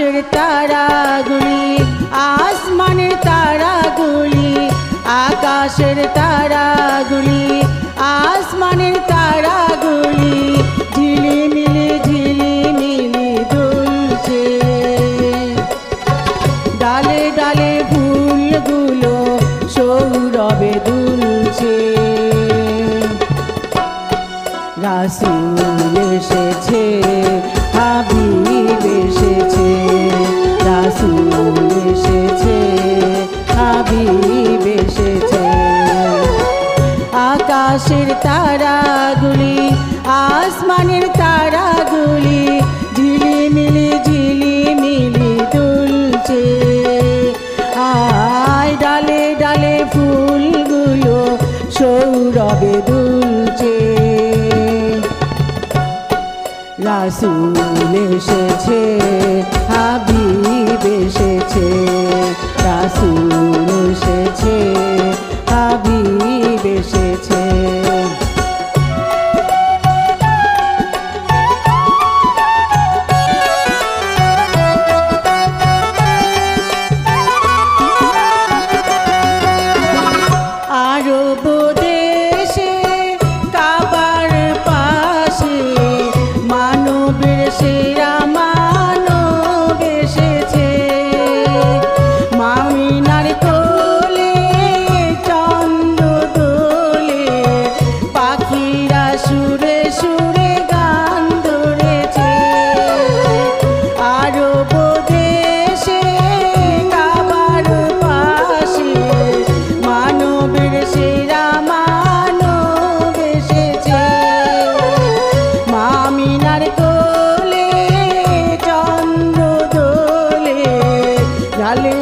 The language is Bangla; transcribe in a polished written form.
আকাশের তারাগুলি আসমানের তারাগুলি, আকাশের তারাগুলি আসমানের তারাগুলি ঝিলিমিলি ঝিলিমিলি দুলছে। ডালে ডালে ফুলগুলো সৌরভে দুলছে। রাসূল এসেছে, হাবিব এসেছে, রাসূল এসেছে, হাবিব এসেছে। আকাশের তারাগুলি আসমানের তারাগুলি ঝিলিমিলি ঝিলিমিলি দুলছে। আয় ডালে ডালে ফুলগুলো সৌরভে দুলছে। রাসূল এসেছে, হাবিব এসেছে, রাসূল এসেছে, হাবিব এসেছে। আরব দেশে কাবার পাশে মানবের সেরা মানব এসেছে। মামিনার কোলে চন্দ্র দোলে, পাখিরা সুরে সুরে গান ধরেছে। আরব দেশে কাবার পাশে মানবের সেরা মানব এসেছে। মামিনার কোলে চন্দ্র দোলে, ডালে